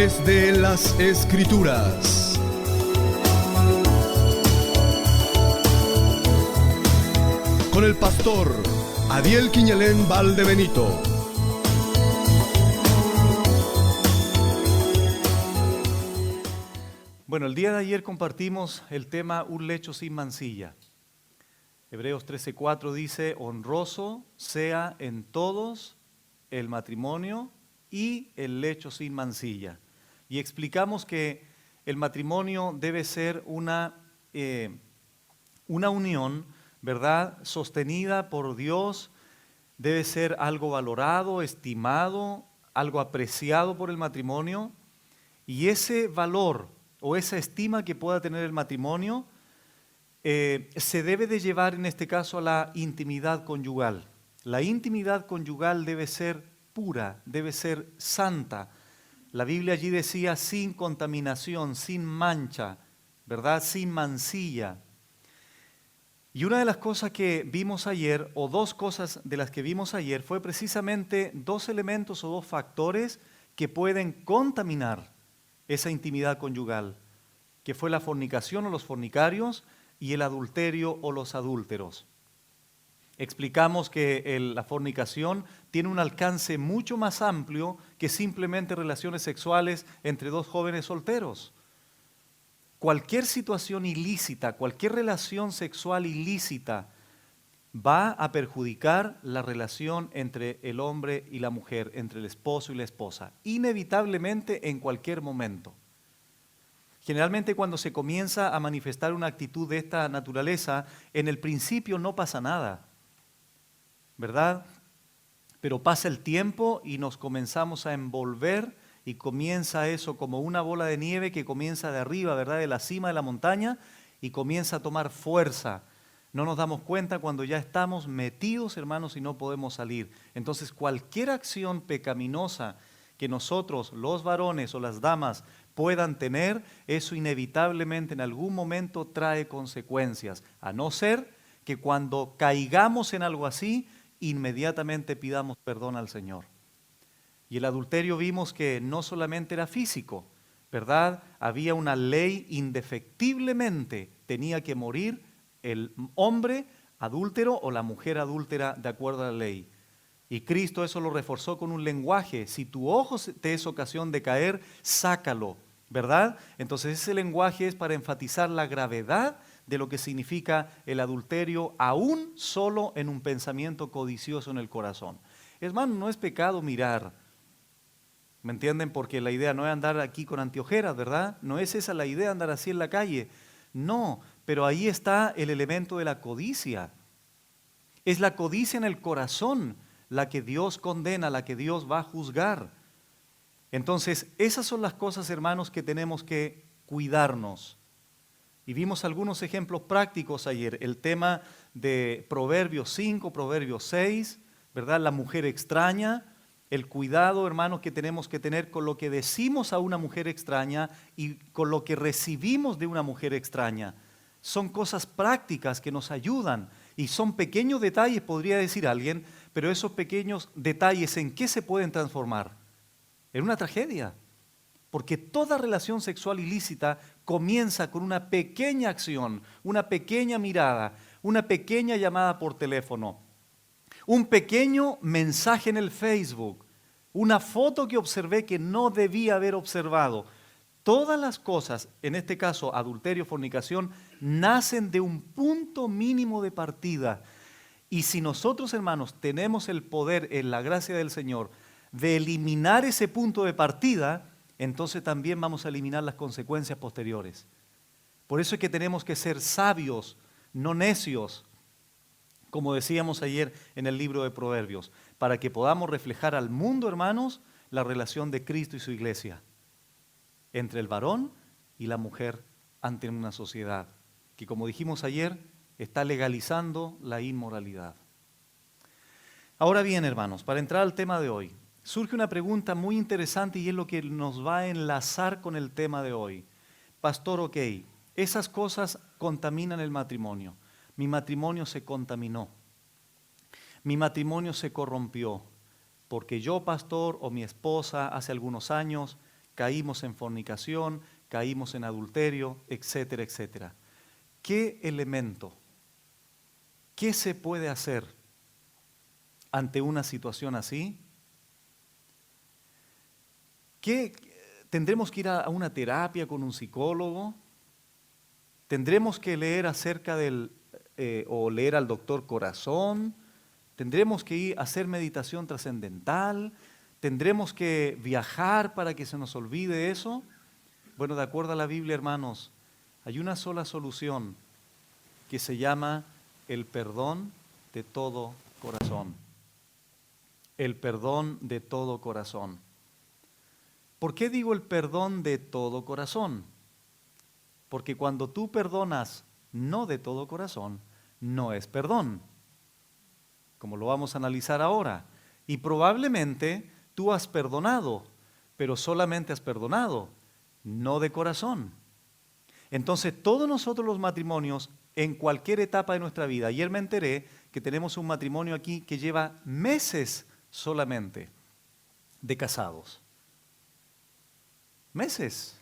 Desde las Escrituras. Con el pastor Adiel Quiñelén Valdebenito. Bueno, el día de ayer compartimos el tema Un lecho sin mancilla. Hebreos 13:4 dice, honroso sea en todos el matrimonio y el lecho sin mancilla. Y explicamos que el matrimonio debe ser una unión, ¿verdad?, sostenida por Dios, debe ser algo valorado, estimado, algo apreciado por el matrimonio, y ese valor o esa estima que pueda tener el matrimonio se debe de llevar en este caso a la intimidad conyugal. La intimidad conyugal debe ser pura, debe ser santa. La Biblia allí decía sin contaminación, sin mancha, ¿verdad?, sin mancilla. Y una de las cosas que vimos ayer, o dos cosas de las que vimos ayer, fue precisamente dos elementos o dos factores que pueden contaminar esa intimidad conyugal, que fue la fornicación o los fornicarios y el adulterio o los adúlteros. Explicamos que la fornicación tiene un alcance mucho más amplio que simplemente relaciones sexuales entre dos jóvenes solteros. Cualquier situación ilícita, cualquier relación sexual ilícita va a perjudicar la relación entre el hombre y la mujer, entre el esposo y la esposa, inevitablemente en cualquier momento. Generalmente cuando se comienza a manifestar una actitud de esta naturaleza, en el principio no pasa nada, ¿verdad? Pero pasa el tiempo y nos comenzamos a envolver y comienza eso como una bola de nieve que comienza de arriba, ¿verdad?, de la cima de la montaña y comienza a tomar fuerza. No nos damos cuenta cuando ya estamos metidos, hermanos, y no podemos salir. Entonces, cualquier acción pecaminosa que nosotros, los varones o las damas, puedan tener, eso inevitablemente en algún momento trae consecuencias, a no ser que cuando caigamos en algo así, inmediatamente pidamos perdón al Señor. Y el adulterio vimos que no solamente era físico, ¿verdad? Había una ley, indefectiblemente tenía que morir el hombre adúltero o la mujer adúltera de acuerdo a la ley. Y Cristo eso lo reforzó con un lenguaje: si tu ojo te es ocasión de caer, sácalo, ¿verdad? Entonces ese lenguaje es para enfatizar la gravedad de lo que significa el adulterio, aún solo en un pensamiento codicioso en el corazón. Hermano, no es pecado mirar, ¿me entienden? Porque la idea no es andar aquí con anteojeras, ¿verdad? No es esa la idea, andar así en la calle. No, pero ahí está el elemento de la codicia. Es la codicia en el corazón la que Dios condena, la que Dios va a juzgar. Entonces, esas son las cosas, hermanos, que tenemos que cuidarnos. Y vimos algunos ejemplos prácticos ayer. El tema de Proverbios 5, Proverbios 6, ¿verdad? La mujer extraña. El cuidado, hermanos, que tenemos que tener con lo que decimos a una mujer extraña y con lo que recibimos de una mujer extraña. Son cosas prácticas que nos ayudan y son pequeños detalles, podría decir alguien, pero esos pequeños detalles, ¿en qué se pueden transformar? En una tragedia. Porque toda relación sexual ilícita comienza con una pequeña acción, una pequeña mirada, una pequeña llamada por teléfono, un pequeño mensaje en el Facebook, una foto que observé que no debía haber observado. Todas las cosas, en este caso adulterio, fornicación, nacen de un punto mínimo de partida. Y si nosotros, hermanos, tenemos el poder en la gracia del Señor de eliminar ese punto de partida, entonces también vamos a eliminar las consecuencias posteriores. Por eso es que tenemos que ser sabios, no necios, como decíamos ayer en el libro de Proverbios, para que podamos reflejar al mundo, hermanos, la relación de Cristo y su iglesia, entre el varón y la mujer ante una sociedad que, como dijimos ayer, está legalizando la inmoralidad. Ahora bien, hermanos, para entrar al tema de hoy, surge una pregunta muy interesante y es lo que nos va a enlazar con el tema de hoy. Pastor, ok, esas cosas contaminan el matrimonio. Mi matrimonio se contaminó. Mi matrimonio se corrompió porque yo, pastor, o mi esposa hace algunos años caímos en fornicación, caímos en adulterio, etcétera, etcétera. ¿Qué elemento, qué se puede hacer ante una situación así? ¿Qué, tendremos que ir a una terapia con un psicólogo? ¿Tendremos que leer acerca o leer al doctor Corazón? ¿Tendremos que ir a hacer meditación trascendental? ¿Tendremos que viajar para que se nos olvide eso? Bueno, de acuerdo a la Biblia, hermanos, hay una sola solución que se llama el perdón de todo corazón. El perdón de todo corazón. ¿Por qué digo el perdón de todo corazón? Porque cuando tú perdonas no de todo corazón, no es perdón, como lo vamos a analizar ahora. Y probablemente tú has perdonado, pero solamente has perdonado, no de corazón. Entonces todos nosotros los matrimonios, en cualquier etapa de nuestra vida, ayer me enteré que tenemos un matrimonio aquí que lleva meses solamente de casados. Meses.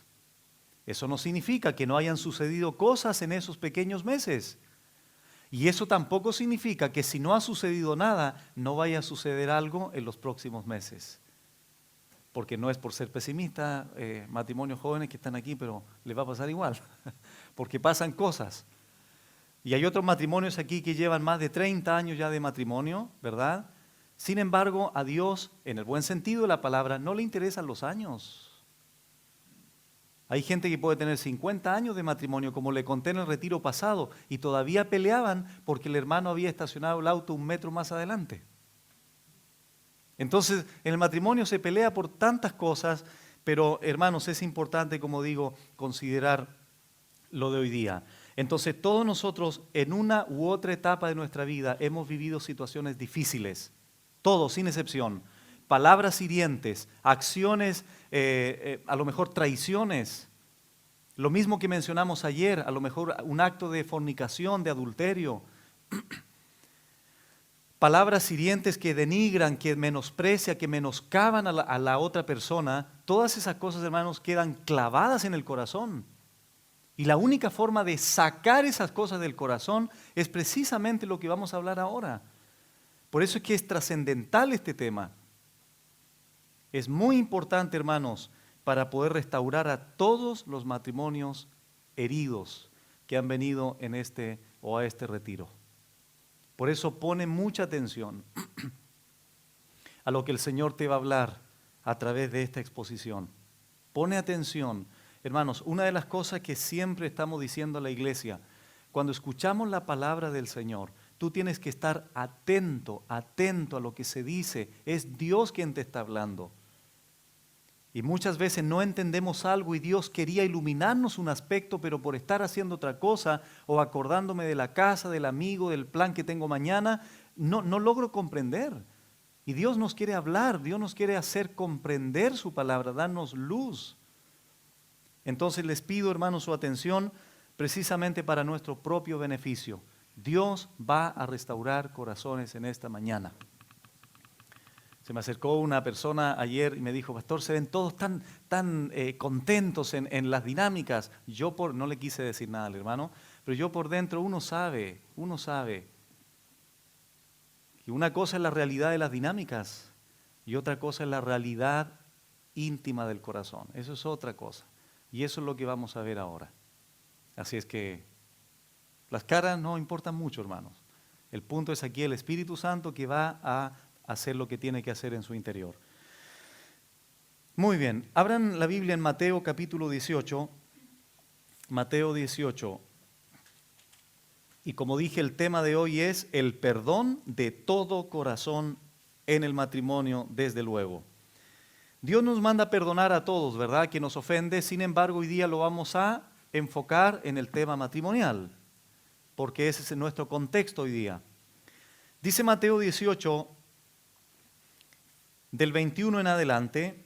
Eso no significa que no hayan sucedido cosas en esos pequeños meses. Y eso tampoco significa que si no ha sucedido nada, no vaya a suceder algo en los próximos meses. Porque no es por ser pesimista, matrimonios jóvenes que están aquí, pero les va a pasar igual. Porque pasan cosas. Y hay otros matrimonios aquí que llevan más de 30 años ya de matrimonio, ¿verdad? Sin embargo, a Dios, en el buen sentido de la palabra, no le interesan los años. Hay gente que puede tener 50 años de matrimonio, como le conté en el retiro pasado, y todavía peleaban porque el hermano había estacionado el auto 1 metro más adelante. Entonces, en el matrimonio se pelea por tantas cosas, pero hermanos, es importante, como digo, considerar lo de hoy día. Entonces, todos nosotros en una u otra etapa de nuestra vida hemos vivido situaciones difíciles, todos, sin excepción. Palabras hirientes, acciones, a lo mejor traiciones, lo mismo que mencionamos ayer, a lo mejor un acto de fornicación, de adulterio. Palabras hirientes que denigran, que menosprecian, que menoscaban a la otra persona. Todas esas cosas, hermanos, quedan clavadas en el corazón. Y la única forma de sacar esas cosas del corazón es precisamente lo que vamos a hablar ahora. Por eso es que es trascendental este tema. Es muy importante, hermanos, para poder restaurar a todos los matrimonios heridos que han venido en a este retiro. Por eso pone mucha atención a lo que el Señor te va a hablar a través de esta exposición. Pone atención. Hermanos, una de las cosas que siempre estamos diciendo a la iglesia, cuando escuchamos la palabra del Señor, tú tienes que estar atento a lo que se dice. Es Dios quien te está hablando. Y muchas veces no entendemos algo y Dios quería iluminarnos un aspecto, pero por estar haciendo otra cosa o acordándome de la casa, del amigo, del plan que tengo mañana, no logro comprender. Y Dios nos quiere hablar, Dios nos quiere hacer comprender su palabra, darnos luz. Entonces les pido, hermanos, su atención precisamente para nuestro propio beneficio. Dios va a restaurar corazones en esta mañana. Se me acercó una persona ayer y me dijo, pastor, se ven todos tan contentos en las dinámicas. No le quise decir nada al hermano, pero yo por dentro uno sabe que una cosa es la realidad de las dinámicas y otra cosa es la realidad íntima del corazón. Eso es otra cosa. Y eso es lo que vamos a ver ahora. Así es que las caras no importan mucho, hermanos. El punto es aquí el Espíritu Santo que va a hacer lo que tiene que hacer en su interior. Muy bien, abran la Biblia en Mateo capítulo 18. Mateo 18. Y como dije, el tema de hoy es el perdón de todo corazón en el matrimonio, desde luego. Dios nos manda a perdonar a todos, ¿verdad? Que nos ofende. Sin embargo, hoy día lo vamos a enfocar en el tema matrimonial, porque ese es nuestro contexto hoy día. Dice Mateo 18, del 21 en adelante.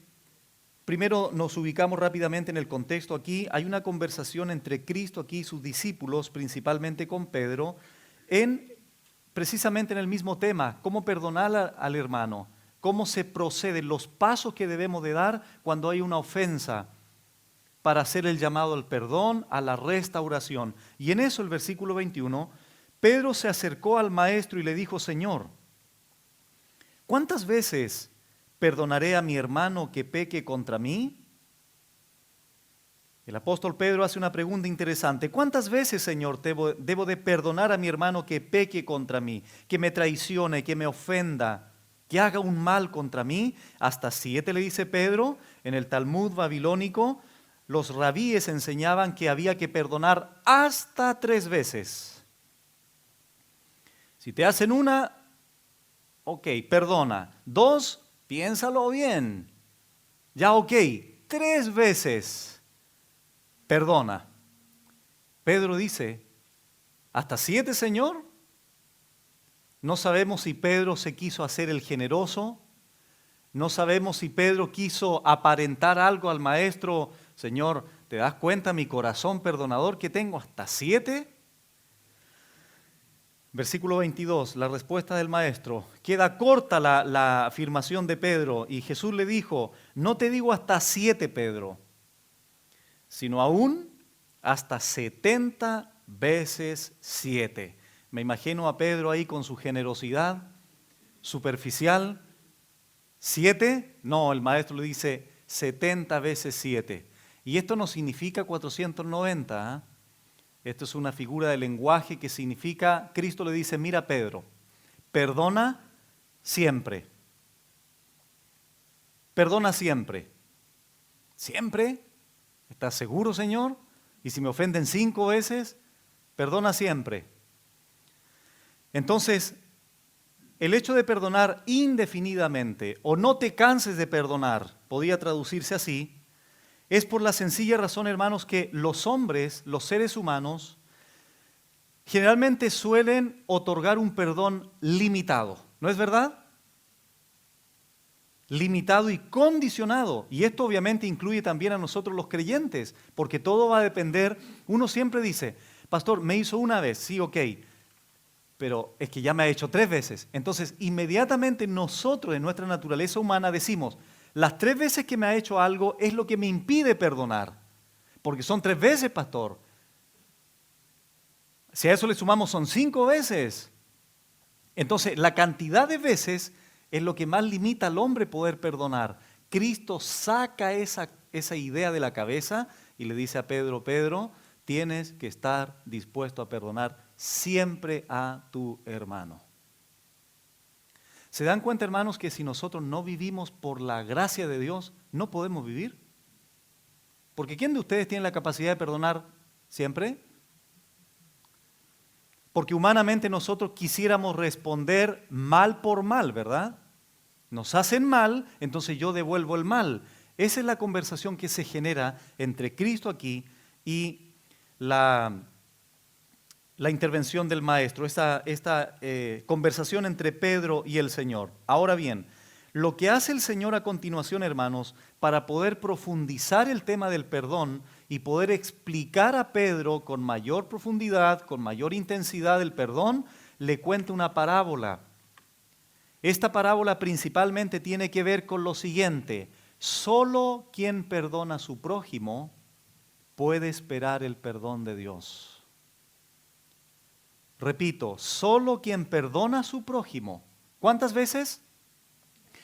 Primero nos ubicamos rápidamente en el contexto aquí. Hay una conversación entre Cristo aquí y sus discípulos, principalmente con Pedro, precisamente en el mismo tema, cómo perdonar al hermano. cómo se procede, los pasos que debemos de dar cuando hay una ofensa para hacer el llamado al perdón, a la restauración. Y en eso, el versículo 21, Pedro se acercó al maestro y le dijo: Señor, ¿cuántas veces perdonaré a mi hermano que peque contra mí? El apóstol Pedro hace una pregunta interesante. ¿Cuántas veces, Señor, debo de perdonar a mi hermano que peque contra mí, que me traicione, que me ofenda, que haga un mal contra mí? Hasta 7, le dice Pedro. En el Talmud babilónico, los rabíes enseñaban que había que perdonar hasta 3 veces. Si te hacen una, ok, perdona. 2, piénsalo bien. Ya ok, 3 veces. Perdona. Pedro dice: ¿hasta 7, Señor? No sabemos si Pedro se quiso hacer el generoso. No sabemos si Pedro quiso aparentar algo al maestro. Señor, ¿te das cuenta mi corazón perdonador que tengo? ¿Hasta 7? Versículo 22, la respuesta del maestro. Queda corta la afirmación de Pedro y Jesús le dijo: no te digo hasta 7, Pedro, sino aún hasta 70 veces 7. Me imagino a Pedro ahí con su generosidad superficial. 7, no, el maestro le dice 70 veces 7. Y esto no significa 490, ¿eh? Esto es una figura de lenguaje que significa, Cristo le dice: mira, Pedro, perdona siempre. Perdona siempre. ¿Siempre? ¿Estás seguro, Señor? Y si me ofenden 5 veces, perdona siempre. Entonces, el hecho de perdonar indefinidamente o no te canses de perdonar, podría traducirse así, es por la sencilla razón, hermanos, que los hombres, los seres humanos, generalmente suelen otorgar un perdón limitado. ¿No es verdad? Limitado y condicionado. Y esto obviamente incluye también a nosotros los creyentes, porque todo va a depender. Uno siempre dice: pastor, me hizo una vez, sí, ok, pero es que ya me ha hecho 3 veces. Entonces, inmediatamente nosotros, en nuestra naturaleza humana, decimos: las 3 veces que me ha hecho algo es lo que me impide perdonar, porque son 3 veces, pastor. Si a eso le sumamos, son 5 veces. Entonces, la cantidad de veces es lo que más limita al hombre poder perdonar. Cristo saca esa idea de la cabeza y le dice a Pedro: Pedro, tienes que estar dispuesto a perdonar siempre a tu hermano. ¿Se dan cuenta, hermanos, que si nosotros no vivimos por la gracia de Dios, no podemos vivir? Porque ¿quién de ustedes tiene la capacidad de perdonar siempre? Porque humanamente nosotros quisiéramos responder mal por mal, ¿verdad? Nos hacen mal, entonces yo devuelvo el mal. Esa es la conversación que se genera entre Cristo aquí y la intervención del maestro, esta conversación entre Pedro y el Señor. Ahora bien, lo que hace el Señor a continuación, hermanos, para poder profundizar el tema del perdón y poder explicar a Pedro con mayor profundidad, con mayor intensidad el perdón, le cuenta una parábola. Esta parábola principalmente tiene que ver con lo siguiente: solo quien perdona a su prójimo puede esperar el perdón de Dios. Repito, solo quien perdona a su prójimo. ¿Cuántas veces?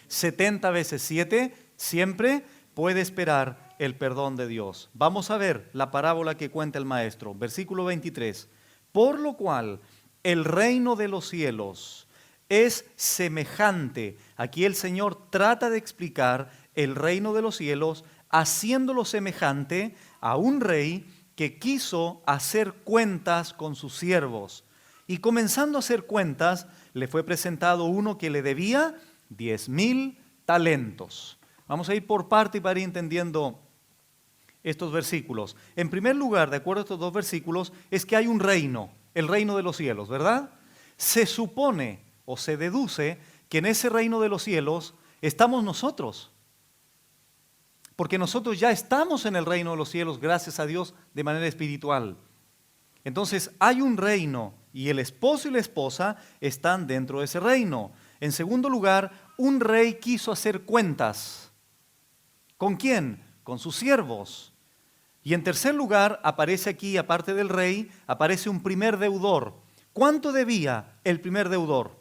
70 veces 7, siempre puede esperar el perdón de Dios. Vamos a ver la parábola que cuenta el maestro. Versículo 23. Por lo cual el reino de los cielos es semejante. Aquí el Señor trata de explicar el reino de los cielos haciéndolo semejante a un rey que quiso hacer cuentas con sus siervos. Y comenzando a hacer cuentas, le fue presentado uno que le debía 10,000 talentos. Vamos a ir por parte para ir entendiendo estos versículos. En primer lugar, de acuerdo a estos 2 versículos, es que hay un reino, el reino de los cielos, ¿verdad? Se supone o se deduce que en ese reino de los cielos estamos nosotros. Porque nosotros ya estamos en el reino de los cielos, gracias a Dios, de manera espiritual. Entonces hay un reino y el esposo y la esposa están dentro de ese reino. En segundo lugar, un rey quiso hacer cuentas. ¿Con quién? Con sus siervos. Y en tercer lugar, aparece aquí, aparte del rey, aparece un primer deudor. ¿Cuánto debía el primer deudor?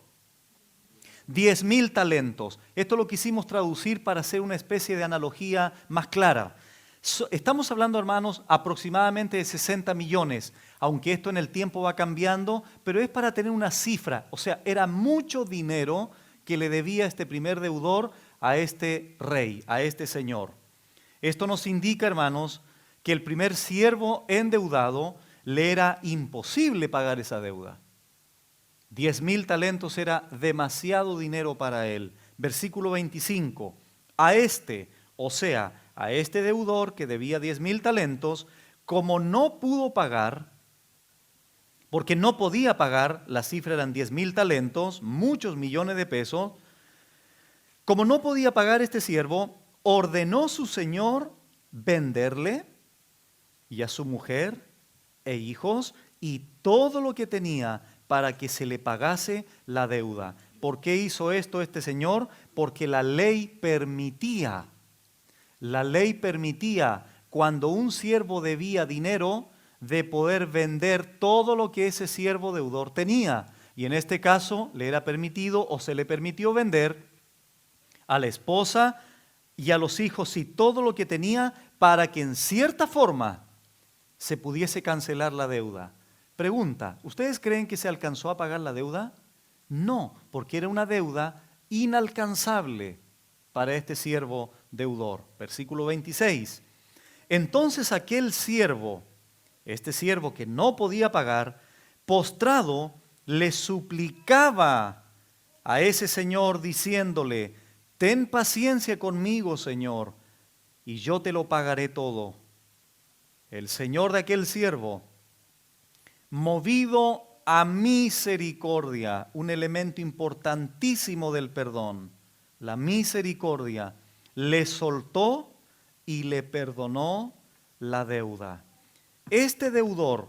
10,000 talentos. Esto lo quisimos traducir para hacer una especie de analogía más clara. Estamos hablando, hermanos, aproximadamente de 60 millones, aunque esto en el tiempo va cambiando, pero es para tener una cifra. O sea, era mucho dinero que le debía este primer deudor a este rey, a este señor. Esto nos indica, hermanos, que el primer siervo endeudado le era imposible pagar esa deuda. 10,000 talentos era demasiado dinero para él. Versículo 25. A este, o sea, a este deudor que debía 10,000 talentos, como no pudo pagar, porque no podía pagar, la cifra eran 10,000 talentos, muchos millones de pesos, como no podía pagar este siervo, ordenó su señor venderle y a su mujer e hijos y todo lo que tenía para que se le pagase la deuda. ¿Por qué hizo esto este señor? Porque la ley permitía. La ley permitía, cuando un siervo debía dinero, de poder vender todo lo que ese siervo deudor tenía. Y en este caso le era permitido o se le permitió vender a la esposa y a los hijos y todo lo que tenía para que en cierta forma se pudiese cancelar la deuda. Pregunta, ¿ustedes creen que se alcanzó a pagar la deuda? No, porque era una deuda inalcanzable para este siervo deudor. Versículo 26. Entonces aquel siervo, este siervo que no podía pagar, postrado, le suplicaba a ese señor diciéndole: ten paciencia conmigo, Señor, y yo te lo pagaré todo. El señor de aquel siervo, movido a misericordia, un elemento importantísimo del perdón, la misericordia, le soltó y le perdonó la deuda. Este deudor,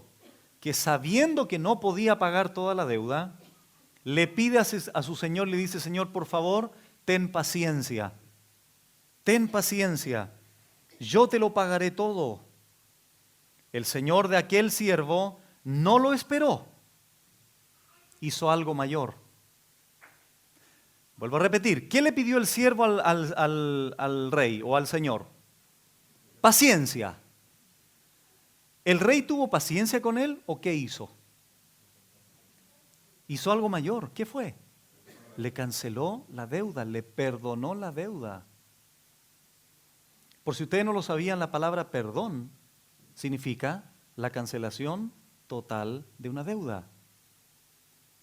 que sabiendo que no podía pagar toda la deuda, le pide a su señor, le dice: Señor, por favor, ten paciencia, yo te lo pagaré todo. El señor de aquel siervo no lo esperó, hizo algo mayor. Vuelvo a repetir, ¿qué le pidió el siervo al rey o al señor? Paciencia. ¿El rey tuvo paciencia con él o qué hizo? Hizo algo mayor. ¿Qué fue? Le canceló la deuda, le perdonó la deuda. Por si ustedes no lo sabían, la palabra perdón significa la cancelación total de una deuda.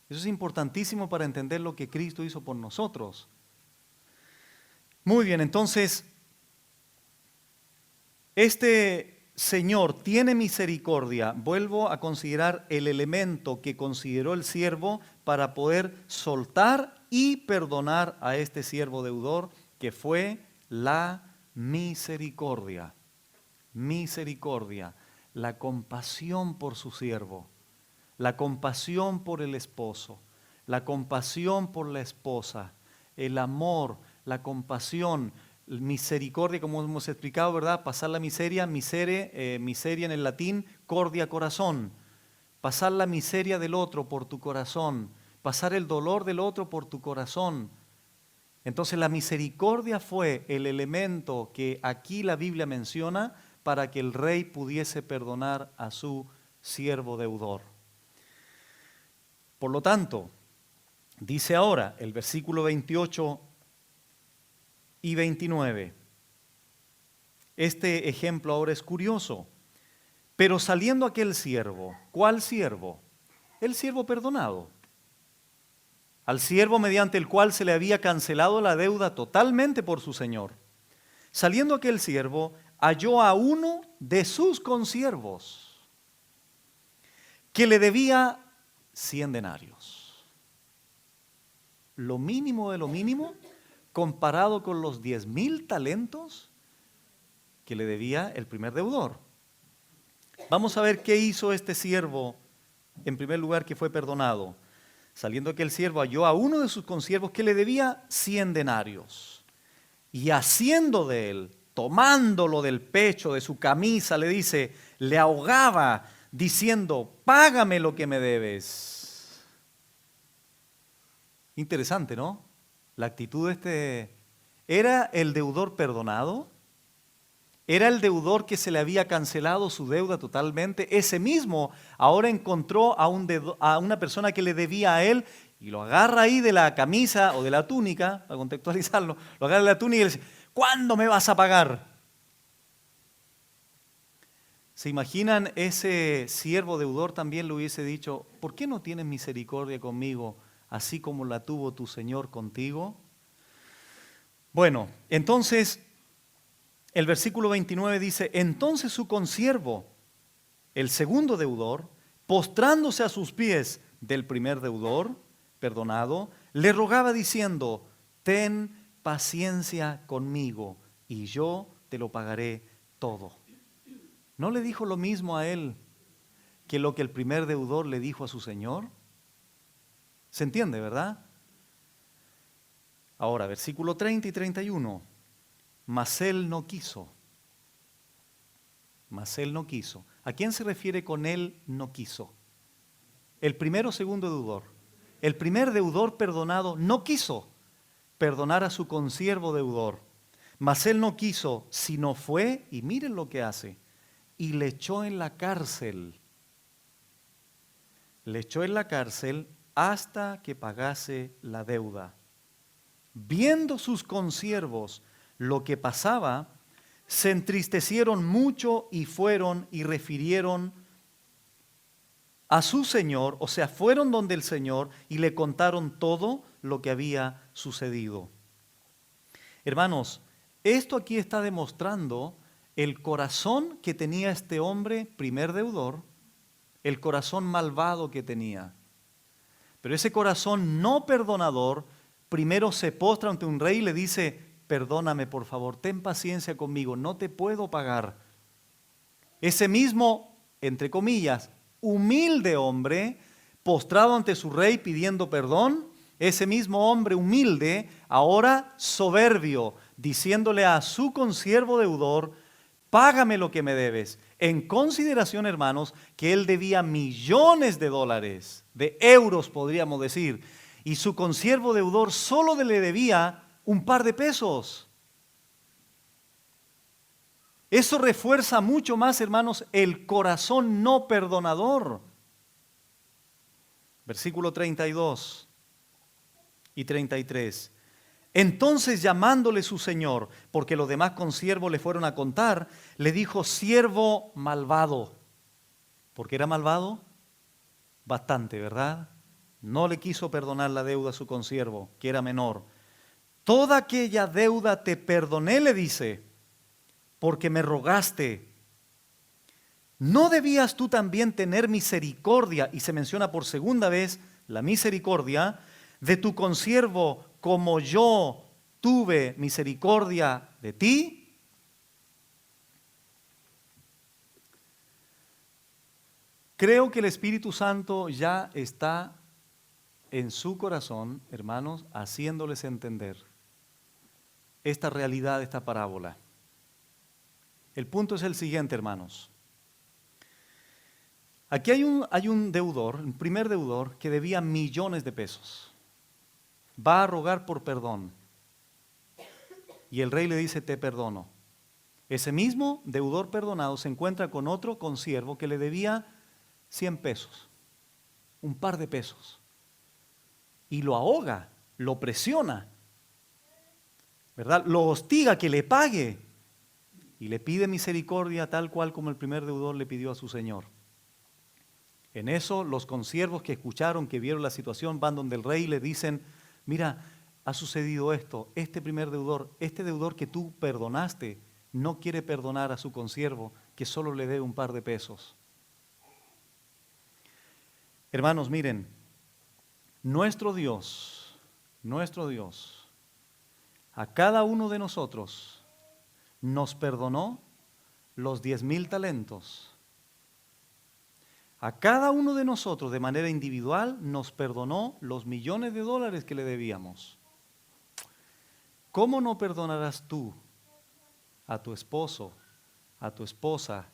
Eso es importantísimo para entender lo que Cristo hizo por nosotros. Muy bien, entonces, este Señor tiene misericordia. Vuelvo a considerar el elemento que consideró el siervo para poder soltar y perdonar a este siervo deudor, que fue la misericordia. Misericordia, la compasión por su siervo, la compasión por el esposo, la compasión por la esposa, el amor, la compasión, misericordia, como hemos explicado, ¿verdad? Pasar la miseria, miseria en el latín, cordia, corazón. Pasar la miseria del otro por tu corazón, pasar el dolor del otro por tu corazón. Entonces la misericordia fue el elemento que aquí la Biblia menciona para que el rey pudiese perdonar a su siervo deudor. Por lo tanto, dice ahora el versículo 28 y 29. Este ejemplo ahora es curioso. Pero saliendo aquel siervo, ¿cuál siervo? El siervo perdonado. Al siervo mediante el cual se le había cancelado la deuda totalmente por su señor. Saliendo aquel siervo, halló a uno de sus consiervos que le debía 100 denarios. Lo mínimo de lo mínimo comparado con los 10,000 talentos que le debía el primer deudor. Vamos a ver qué hizo este siervo, en primer lugar, que fue perdonado. Saliendo aquel siervo halló a uno de sus consiervos que le debía 100 denarios. Y haciendo de él, tomándolo del pecho de su camisa, le dice, le ahogaba, diciendo, págame lo que me debes. Interesante, ¿no? La actitud de este... ¿Era el deudor perdonado? ¿Era el deudor que se le había cancelado su deuda totalmente? Ese mismo ahora encontró a una persona que le debía a él y lo agarra ahí de la camisa o de la túnica, para contextualizarlo, lo agarra de la túnica y le dice, ¿cuándo me vas a pagar? ¿Se imaginan ese siervo deudor también le hubiese dicho, ¿por qué no tienes misericordia conmigo así como la tuvo tu Señor contigo? Bueno, entonces... El versículo 29 dice, entonces su consiervo, el segundo deudor, postrándose a sus pies del primer deudor, perdonado, le rogaba diciendo, ten paciencia conmigo y yo te lo pagaré todo. ¿No le dijo lo mismo a él que lo que el primer deudor le dijo a su señor? ¿Se entiende, verdad? Ahora, versículo 30 y 31. Mas él no quiso. Mas él no quiso. ¿A quién se refiere con él no quiso? El primero o segundo deudor. El primer deudor perdonado no quiso perdonar a su consiervo deudor. Mas él no quiso, sino fue, y miren lo que hace, y le echó en la cárcel. Le echó en la cárcel hasta que pagase la deuda. Viendo sus consiervos lo que pasaba, se entristecieron mucho y fueron y refirieron a su señor, o sea, fueron donde el Señor y le contaron todo lo que había sucedido. Hermanos, esto aquí está demostrando el corazón que tenía este hombre, primer deudor, el corazón malvado que tenía. Pero ese corazón no perdonador, primero se postra ante un rey y le dice, perdóname por favor, ten paciencia conmigo, no te puedo pagar. Ese mismo, entre comillas, humilde hombre, postrado ante su rey pidiendo perdón, ese mismo hombre humilde, ahora soberbio, diciéndole a su consiervo deudor, págame lo que me debes. En consideración, hermanos, que él debía millones de dólares, de euros podríamos decir, y su consiervo deudor solo le debía un par de pesos. Eso refuerza mucho más, hermanos, el corazón no perdonador. Versículo 32 y 33. Entonces llamándole su señor, porque los demás consiervos le fueron a contar, le dijo, siervo malvado. ¿Por qué era malvado? Bastante, ¿verdad? No le quiso perdonar la deuda a su consiervo, que era menor. Toda aquella deuda te perdoné, le dice, porque me rogaste. ¿No debías tú también tener misericordia? Y se menciona por segunda vez la misericordia de tu consiervo, como yo tuve misericordia de ti. Creo que el Espíritu Santo ya está en su corazón, hermanos, haciéndoles entender esta realidad de esta parábola. El punto es el siguiente, hermanos. Aquí hay un deudor, un primer deudor, que debía millones de pesos. Va a rogar por perdón. Y el rey le dice, te perdono. Ese mismo deudor perdonado se encuentra con otro consiervo que le debía 100 pesos, un par de pesos. Y lo ahoga, lo presiona, ¿verdad? Lo hostiga que le pague y le pide misericordia tal cual como el primer deudor le pidió a su señor. En eso los consiervos que escucharon, que vieron la situación, van donde el rey y le dicen, mira, ha sucedido esto, este primer deudor, este deudor que tú perdonaste, no quiere perdonar a su consiervo que solo le debe un par de pesos. Hermanos, miren, nuestro Dios, a cada uno de nosotros nos perdonó los 10,000 talentos. A cada uno de nosotros de manera individual nos perdonó los millones de dólares que le debíamos. ¿Cómo no perdonarás tú a tu esposo, a tu esposa,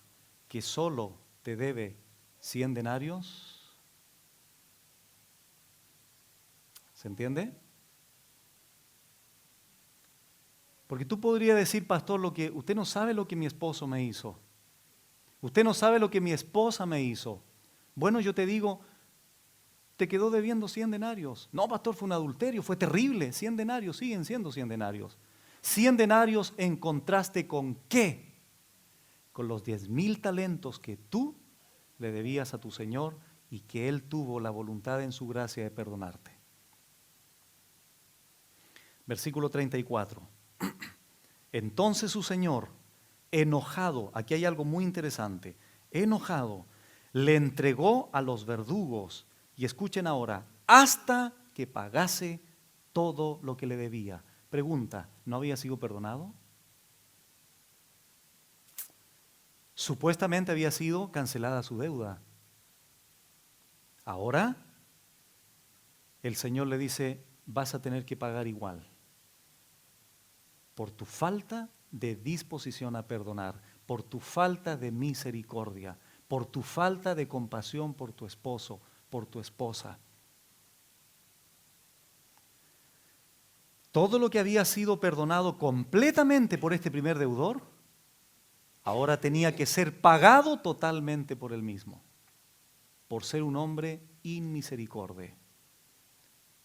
que solo te debe 100 denarios? ¿Se entiende? Porque tú podrías decir, pastor, usted no sabe lo que mi esposo me hizo. Usted no sabe lo que mi esposa me hizo. Bueno, yo te digo, te quedó debiendo 100 denarios. No, pastor, fue un adulterio, fue terrible. 100 denarios, siguen siendo 100 denarios. 100 denarios en contraste con ¿qué? Con los 10,000 talentos que tú le debías a tu Señor y que Él tuvo la voluntad en su gracia de perdonarte. Versículo 34. Entonces su Señor, enojado, aquí hay algo muy interesante, enojado, le entregó a los verdugos, y escuchen ahora, hasta que pagase todo lo que le debía. Pregunta, ¿no había sido perdonado? Supuestamente había sido cancelada su deuda. Ahora, el Señor le dice, vas a tener que pagar igual, por tu falta de disposición a perdonar, por tu falta de misericordia, por tu falta de compasión por tu esposo, por tu esposa. Todo lo que había sido perdonado completamente por este primer deudor, ahora tenía que ser pagado totalmente por él mismo, por ser un hombre inmisericordia,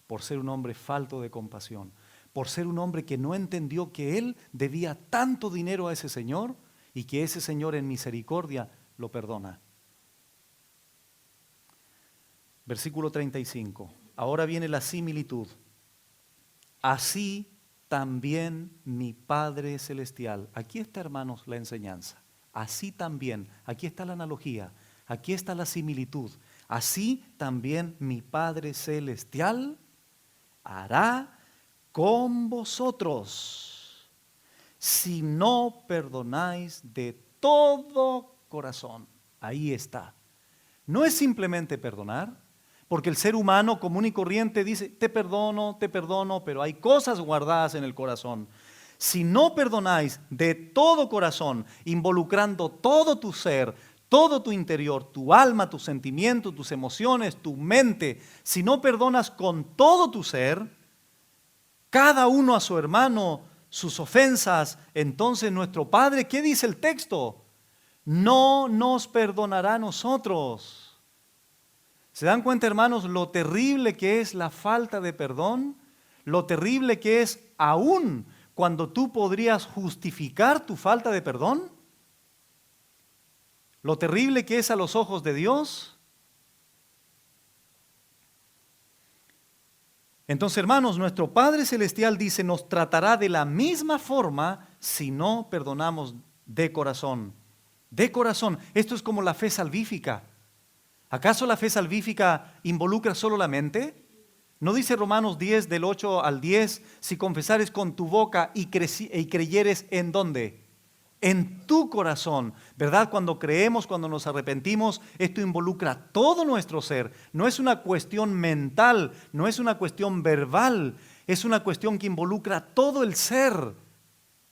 por ser un hombre falto de compasión, por ser un hombre que no entendió que él debía tanto dinero a ese señor y que ese señor en misericordia lo perdona. Versículo 35. Ahora viene la similitud. Así también mi Padre Celestial. Aquí está, hermanos, la enseñanza. Así también, aquí está la analogía, aquí está la similitud. Así también mi Padre Celestial hará con vosotros si no perdonáis de todo corazón. Ahí está. No es simplemente perdonar, porque el ser humano común y corriente dice, te perdono, pero hay cosas guardadas en el corazón. Si no perdonáis de todo corazón, involucrando todo tu ser, todo tu interior, tu alma, tus sentimientos, tus emociones, tu mente, si no perdonas con todo tu ser, cada uno a su hermano, sus ofensas, entonces nuestro Padre, ¿qué dice el texto? No nos perdonará a nosotros. ¿Se dan cuenta, hermanos, lo terrible que es la falta de perdón? Lo terrible que es aún cuando tú podrías justificar tu falta de perdón. Lo terrible que es a los ojos de Dios. Entonces, hermanos, nuestro Padre Celestial dice, nos tratará de la misma forma si no perdonamos de corazón. De corazón. Esto es como la fe salvífica. ¿Acaso la fe salvífica involucra solo la mente? ¿No dice Romanos 10, del 8 al 10, si confesares con tu boca y creyeres en dónde? En tu corazón, ¿verdad? Cuando creemos, cuando nos arrepentimos, esto involucra todo nuestro ser. No es una cuestión mental, no es una cuestión verbal, es una cuestión que involucra todo el ser,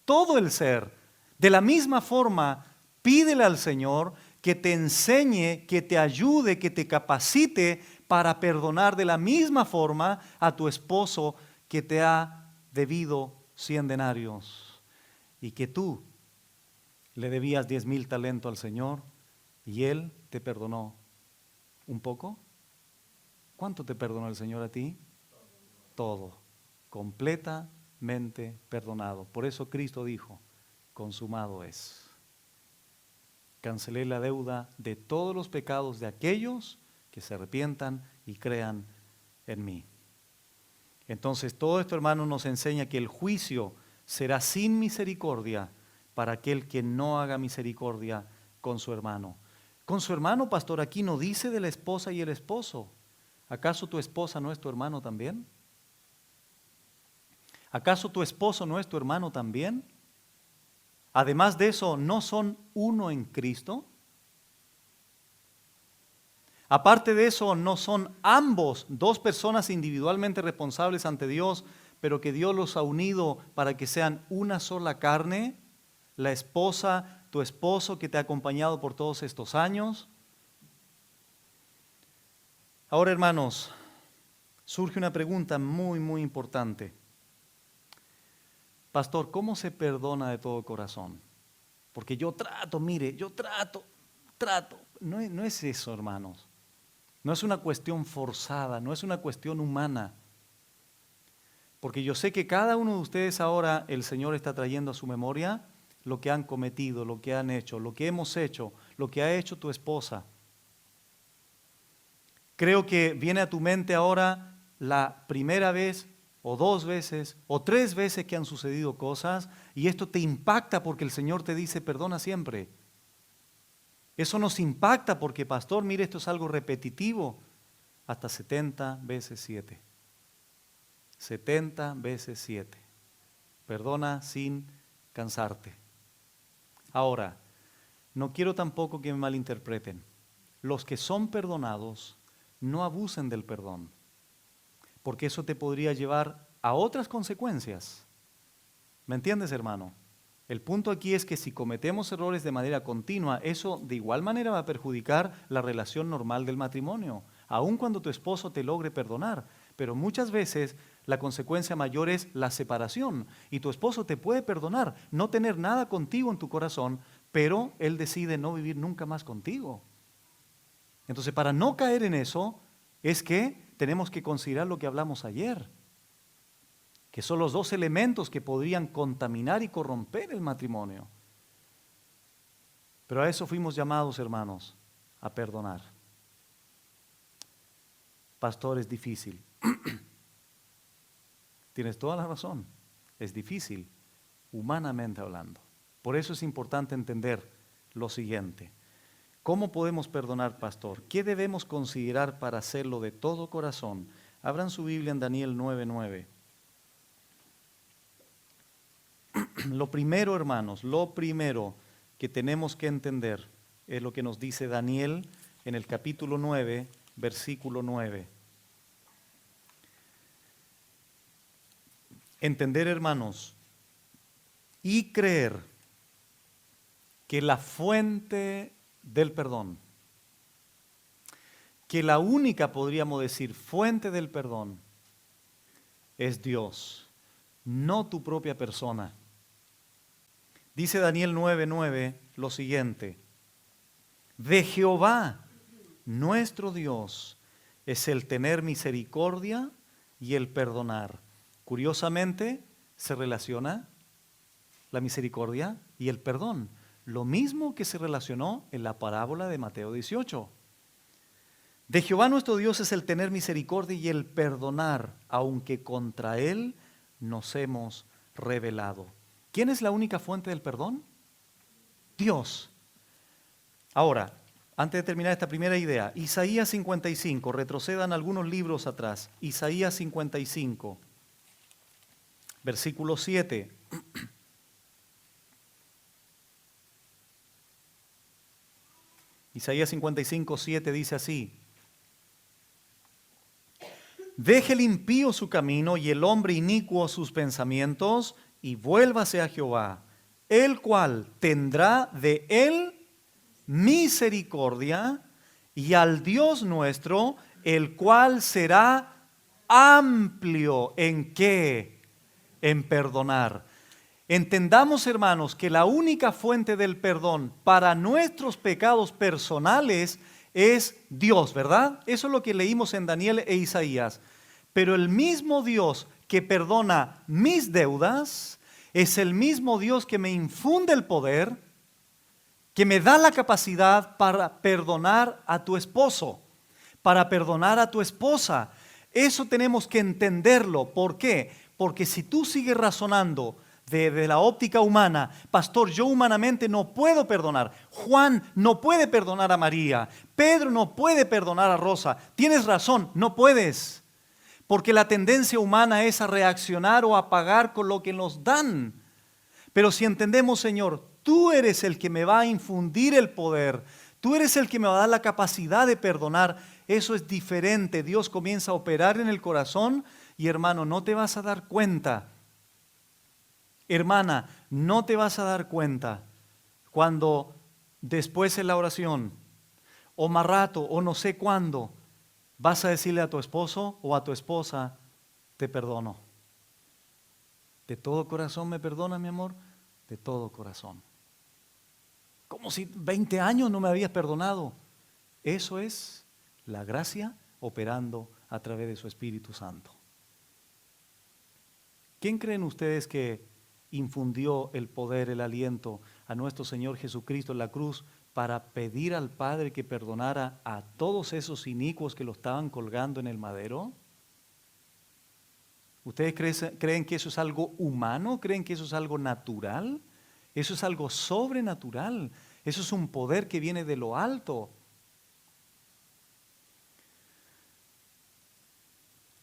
todo el ser. De la misma forma, pídele al Señor que te enseñe, que te ayude, que te capacite para perdonar de la misma forma a tu esposo que te ha debido 100 denarios y que tú le debías 10,000 talentos al Señor y Él te perdonó un poco. ¿Cuánto te perdonó el Señor a ti? Todo, completamente perdonado. Por eso Cristo dijo, consumado es. Cancelé la deuda de todos los pecados de aquellos que se arrepientan y crean en mí. Entonces, todo esto, hermanos, nos enseña que el juicio será sin misericordia para aquel que no haga misericordia con su hermano. Con su hermano, pastor, aquí no dice de la esposa y el esposo. ¿Acaso tu esposa no es tu hermano también? ¿Acaso tu esposo no es tu hermano también? Además de eso, ¿no son uno en Cristo? Aparte de eso, ¿no son ambos dos personas individualmente responsables ante Dios, pero que Dios los ha unido para que sean una sola carne? La esposa, tu esposo que te ha acompañado por todos estos años. Ahora, hermanos, surge una pregunta muy, muy importante. Pastor, ¿cómo se perdona de todo corazón? Porque yo trato. No es eso, hermanos. No es una cuestión forzada, no es una cuestión humana. Porque yo sé que cada uno de ustedes ahora el Señor está trayendo a su memoria lo que han cometido, lo que han hecho, lo que hemos hecho, lo que ha hecho tu esposa. Creo que viene a tu mente ahora la primera vez o 2 veces o 3 veces que han sucedido cosas y esto te impacta porque el Señor te dice perdona siempre. Eso nos impacta porque, pastor, mire, esto es algo repetitivo. Hasta 70 veces 7. 70 veces 7. Perdona sin cansarte. Ahora, no quiero tampoco que me malinterpreten. Los que son perdonados no abusen del perdón, porque eso te podría llevar a otras consecuencias. ¿Me entiendes, hermano? El punto aquí es que si cometemos errores de manera continua, eso de igual manera va a perjudicar la relación normal del matrimonio, aun cuando tu esposo te logre perdonar. Pero muchas veces la consecuencia mayor es la separación y tu esposo te puede perdonar, no tener nada contigo en tu corazón, pero él decide no vivir nunca más contigo. Entonces, para no caer en eso, es que tenemos que considerar lo que hablamos ayer, que son los 2 elementos que podrían contaminar y corromper el matrimonio. Pero a eso fuimos llamados, hermanos, a perdonar. Pastor, es difícil. Tienes toda la razón, es difícil, humanamente hablando. Por eso es importante entender lo siguiente. ¿Cómo podemos perdonar, pastor? ¿Qué debemos considerar para hacerlo de todo corazón? Abran su Biblia en Daniel 9:9. Lo primero, hermanos, lo primero que tenemos que entender es lo que nos dice Daniel en el capítulo 9, versículo 9. Entender, hermanos, y creer que la fuente del perdón, que la única, podríamos decir, fuente del perdón es Dios, no tu propia persona. Dice Daniel 9:9 lo siguiente: de Jehová, nuestro Dios, es el tener misericordia y el perdonar. Curiosamente, se relaciona la misericordia y el perdón, lo mismo que se relacionó en la parábola de Mateo 18. De Jehová nuestro Dios es el tener misericordia y el perdonar, aunque contra Él nos hemos rebelado. ¿Quién es la única fuente del perdón? Dios. Ahora, antes de terminar esta primera idea, Isaías 55, retrocedan algunos libros atrás. Isaías 55, versículo 7. Isaías 55, 7 dice así: deje el impío su camino y el hombre inicuo sus pensamientos, y vuélvase a Jehová, el cual tendrá de él misericordia, y al Dios nuestro, el cual será amplio ¿en qué? En perdonar. Entendamos, hermanos, que la única fuente del perdón para nuestros pecados personales es Dios, ¿verdad? Eso es lo que leímos en Daniel e Isaías. Pero el mismo Dios que perdona mis deudas es el mismo Dios que me infunde el poder, que me da la capacidad para perdonar a tu esposo, para perdonar a tu esposa. Eso tenemos que entenderlo. ¿Por qué? Porque si tú sigues razonando desde la óptica humana, pastor, yo humanamente no puedo perdonar. Juan no puede perdonar a María. Pedro no puede perdonar a Rosa. Tienes razón, no puedes. Porque la tendencia humana es a reaccionar o a pagar con lo que nos dan. Pero si entendemos, Señor, tú eres el que me va a infundir el poder, Tú eres el que me va a dar la capacidad de perdonar. Eso es diferente. Dios comienza a operar en el corazón y hermano, no te vas a dar cuenta. Hermana, no te vas a dar cuenta cuando después en la oración o más rato o no sé cuándo vas a decirle a tu esposo o a tu esposa, te perdono. ¿De todo corazón me perdonas, mi amor? De todo corazón. Como si 20 años no me habías perdonado. Eso es la gracia operando a través de su Espíritu Santo. ¿Quién creen ustedes que infundió el poder, el aliento a nuestro Señor Jesucristo en la cruz para pedir al Padre que perdonara a todos esos inicuos que lo estaban colgando en el madero? ¿Ustedes creen que eso es algo humano? ¿Creen que eso es algo natural? Eso es algo sobrenatural. Eso es un poder que viene de lo alto.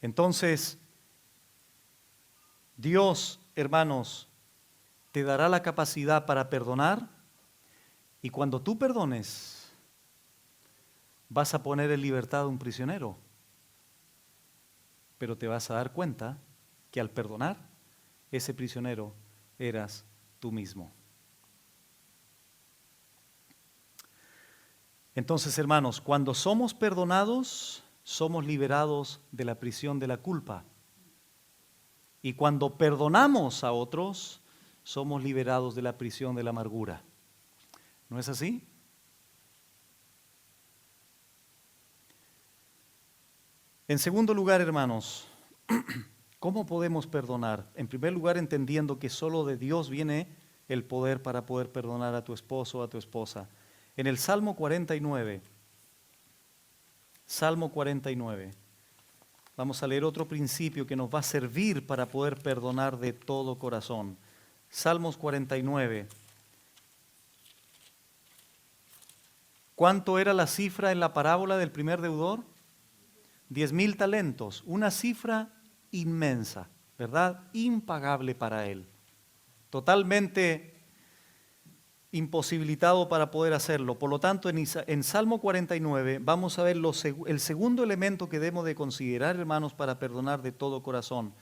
Entonces, Dios, hermanos, te dará la capacidad para perdonar y cuando tú perdones, vas a poner en libertad a un prisionero. Pero te vas a dar cuenta que al perdonar, ese prisionero eras tú mismo. Entonces, hermanos, cuando somos perdonados, somos liberados de la prisión de la culpa. Y cuando perdonamos a otros, somos liberados de la prisión de la amargura. ¿No es así? En segundo lugar, hermanos, ¿cómo podemos perdonar? En primer lugar, entendiendo que solo de Dios viene el poder para poder perdonar a tu esposo o a tu esposa. En el Salmo 49, vamos a leer otro principio que nos va a servir para poder perdonar de todo corazón. Salmos 49. ¿Cuánto era la cifra en la parábola del primer deudor? 10,000 talentos, una cifra inmensa, ¿verdad? Impagable para él. Totalmente imposibilitado para poder hacerlo. Por lo tanto, en Salmo 49 vamos a ver el segundo elemento que debemos de considerar, hermanos, para perdonar de todo corazón.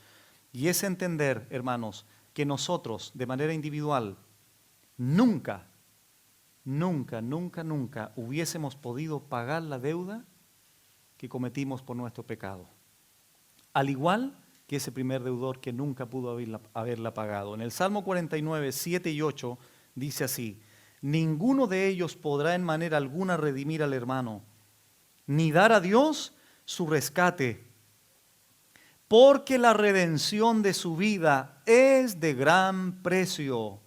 Y es entender, hermanos, que nosotros, de manera individual, nunca hubiésemos podido pagar la deuda que cometimos por nuestro pecado. Al igual que ese primer deudor que nunca pudo haberla pagado. En el Salmo 49, 7 y 8 dice así: ninguno de ellos podrá en manera alguna redimir al hermano, ni dar a Dios su rescate, porque la redención de su vida es de gran precio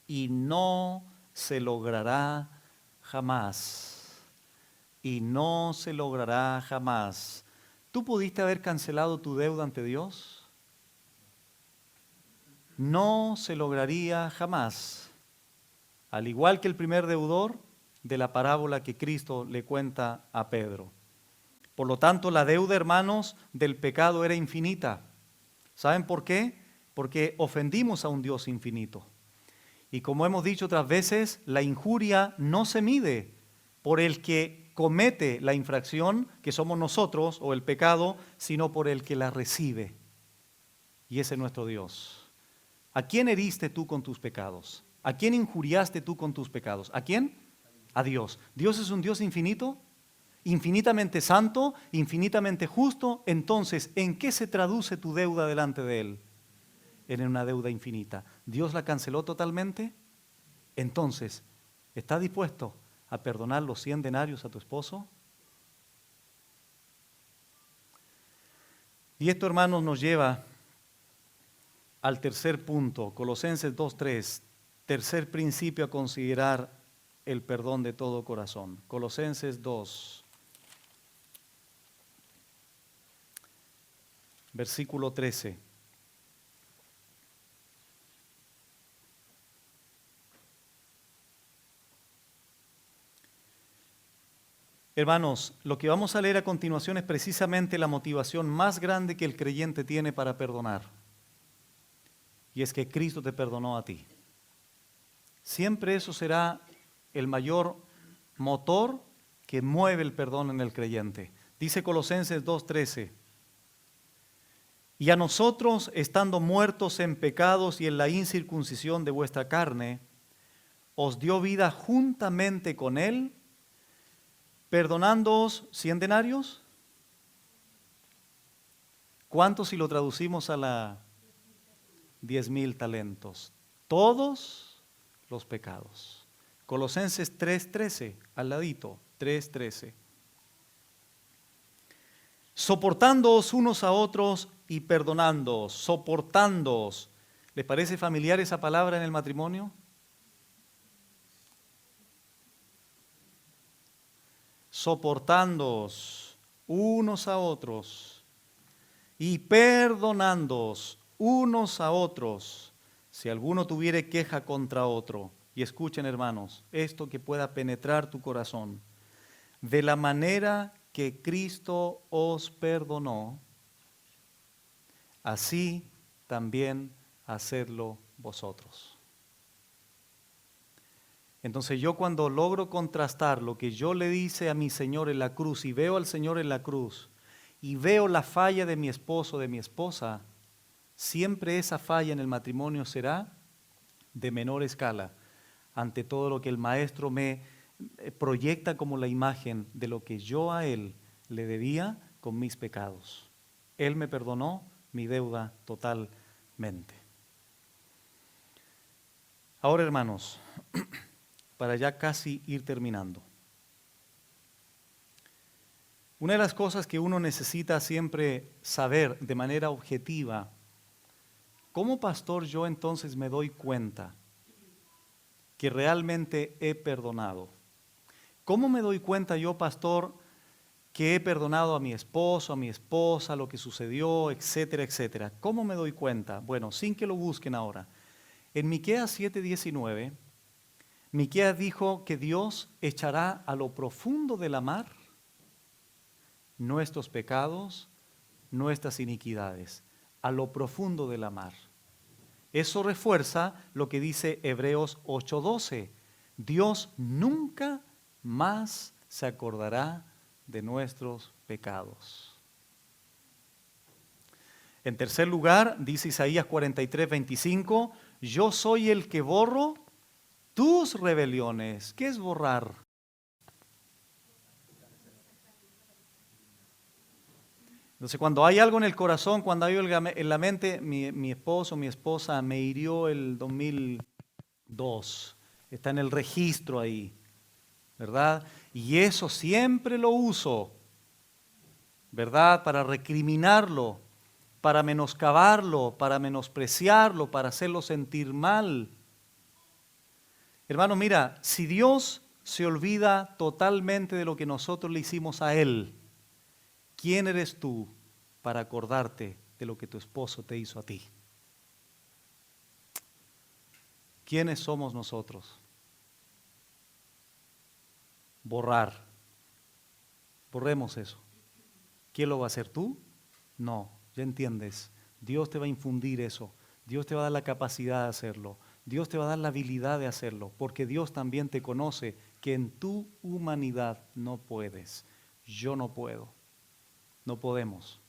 y no se logrará jamás. Y no se logrará jamás. ¿Tú pudiste haber cancelado tu deuda ante Dios? No se lograría jamás. Al igual que el primer deudor de la parábola que Cristo le cuenta a Pedro. Por lo tanto, la deuda, hermanos, del pecado era infinita. ¿Saben por qué? Porque ofendimos a un Dios infinito. Y como hemos dicho otras veces, la injuria no se mide por el que comete la infracción, que somos nosotros, o el pecado, sino por el que la recibe. Y ese es nuestro Dios. ¿A quién heriste tú con tus pecados? ¿A quién injuriaste tú con tus pecados? ¿A quién? A Dios. ¿Dios es un Dios infinito? Infinitamente santo, infinitamente justo. Entonces, ¿en qué se traduce tu deuda delante de Él? En una deuda infinita. ¿Dios la canceló totalmente? Entonces, ¿estás dispuesto a perdonar los 100 denarios a tu esposo? Y esto, hermanos, nos lleva al tercer punto, Colosenses 2:3, tercer principio a considerar el perdón de todo corazón. Colosenses 2, versículo 13. Hermanos, lo que vamos a leer a continuación es precisamente la motivación más grande que el creyente tiene para perdonar. Y es que Cristo te perdonó a ti. Siempre eso será el mayor motor que mueve el perdón en el creyente. Dice Colosenses 2:13. Y a nosotros, estando muertos en pecados y en la incircuncisión de vuestra carne, os dio vida juntamente con Él, perdonándoos 100 denarios. ¿Cuánto si lo traducimos a la 10,000 talentos? Todos los pecados. Colosenses 3:13, al ladito, 3:13. Soportándoos unos a otros y perdonándoos, soportándoos. ¿Les parece familiar esa palabra en el matrimonio? Soportándoos unos a otros y perdonándoos unos a otros, si alguno tuviere queja contra otro. Y escuchen, hermanos, esto que pueda penetrar tu corazón. De la manera que Cristo os perdonó, así también hacedlo vosotros. Entonces yo cuando logro contrastar lo que yo le hice a mi Señor en la cruz y veo al Señor en la cruz y veo la falla de mi esposo, de mi esposa, siempre esa falla en el matrimonio será de menor escala ante todo lo que el maestro me proyecta como la imagen de lo que yo a él le debía con mis pecados. Él me perdonó mi deuda totalmente. Ahora, hermanos, para ya casi ir terminando. Una de las cosas que uno necesita siempre saber de manera objetiva, ¿cómo pastor yo entonces me doy cuenta que realmente he perdonado? ¿Cómo me doy cuenta yo, pastor, que he perdonado a mi esposo, a mi esposa, lo que sucedió, etcétera, etcétera? ¿Cómo me doy cuenta? Bueno, sin que lo busquen ahora. En Miqueas 7:19, Miqueas dijo que Dios echará a lo profundo de la mar nuestros pecados, nuestras iniquidades, a lo profundo de la mar. Eso refuerza lo que dice Hebreos 8:12. Dios nunca más se acordará de nuestros pecados. En tercer lugar, dice Isaías 43:25, yo soy el que borro tus rebeliones. ¿Qué es borrar? Entonces, cuando hay algo en el corazón, cuando hay algo en la mente, mi esposo, mi esposa me hirió el 2002, está en el registro ahí, ¿verdad? Y eso siempre lo uso, ¿verdad? Para recriminarlo, para menoscabarlo, para menospreciarlo, para hacerlo sentir mal. Hermano, mira, si Dios se olvida totalmente de lo que nosotros le hicimos a Él, ¿quién eres tú para acordarte de lo que tu esposo te hizo a ti? ¿Quiénes somos nosotros? Borrar. Borremos eso. ¿Quién lo va a hacer, tú? No, ya entiendes. Dios te va a infundir eso. Dios te va a dar la capacidad de hacerlo. Dios te va a dar la habilidad de hacerlo, porque Dios también te conoce que en tu humanidad no puedes. Yo no puedo. No podemos.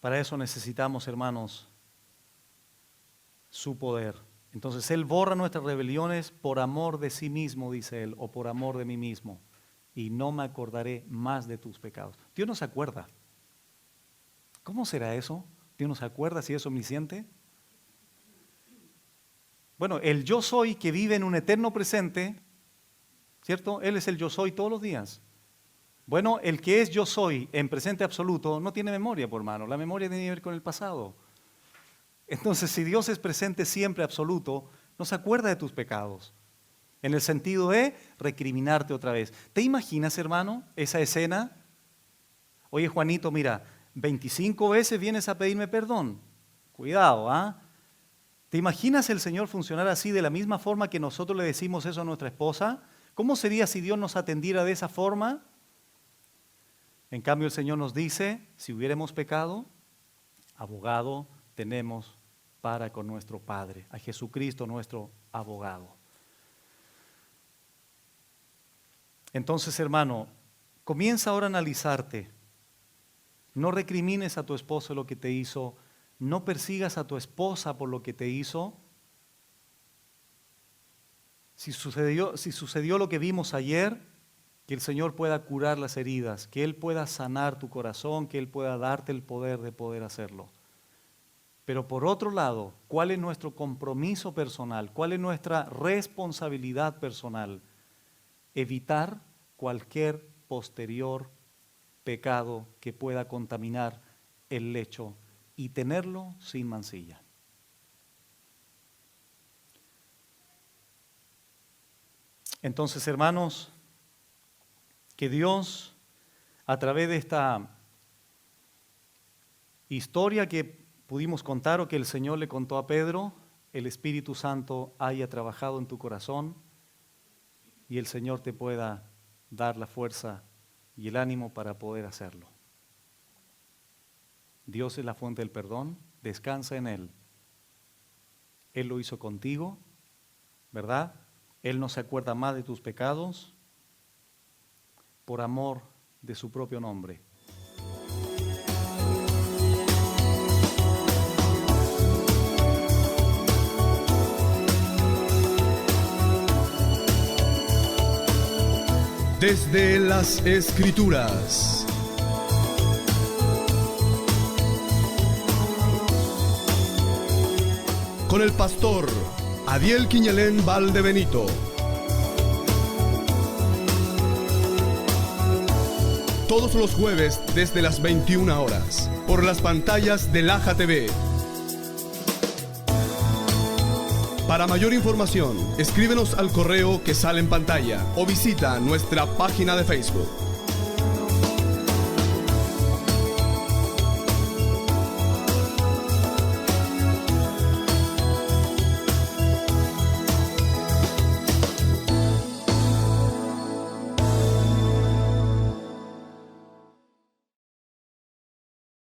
Para eso necesitamos, hermanos, su poder. Entonces Él borra nuestras rebeliones por amor de sí mismo, dice Él, o por amor de mí mismo. Y no me acordaré más de tus pecados. Dios no se acuerda. ¿Cómo será eso? ¿Dios no se acuerda si es omnisciente? Bueno, el yo soy que vive en un eterno presente, ¿cierto? Él es el yo soy todos los días. Bueno, el que es yo soy en presente absoluto no tiene memoria, por hermano. La memoria tiene que ver con el pasado. Entonces, si Dios es presente siempre absoluto, no se acuerda de tus pecados. En el sentido de recriminarte otra vez. ¿Te imaginas, hermano, esa escena? Oye, Juanito, mira, 25 veces vienes a pedirme perdón. Cuidado, ¿ah? ¿Te imaginas el Señor funcionar así de la misma forma que nosotros le decimos eso a nuestra esposa? ¿Cómo sería si Dios nos atendiera de esa forma? En cambio, el Señor nos dice, si hubiéramos pecado, abogado tenemos para con nuestro Padre, a Jesucristo nuestro abogado. Entonces, hermano, comienza ahora a analizarte. No recrimines a tu esposo lo que te hizo. No persigas a tu esposa por lo que te hizo. Si sucedió lo que vimos ayer, que el Señor pueda curar las heridas, que Él pueda sanar tu corazón, que Él pueda darte el poder de poder hacerlo. Pero por otro lado, ¿cuál es nuestro compromiso personal? ¿Cuál es nuestra responsabilidad personal? Evitar cualquier posterior pecado que pueda contaminar el lecho y tenerlo sin mancilla. Entonces, hermanos, que Dios, a través de esta historia que pudimos contar o que el Señor le contó a Pedro, el Espíritu Santo haya trabajado en tu corazón y el Señor te pueda dar la fuerza y el ánimo para poder hacerlo. Dios es la fuente del perdón, descansa en Él. Él lo hizo contigo, ¿verdad? Él no se acuerda más de tus pecados por amor de su propio nombre. Desde las Escrituras. Con el pastor Adiel Quiñelén Valdebenito. Todos los jueves desde las 21 horas, por las pantallas de Laja TV. Para mayor información, escríbenos al correo que sale en pantalla o visita nuestra página de Facebook.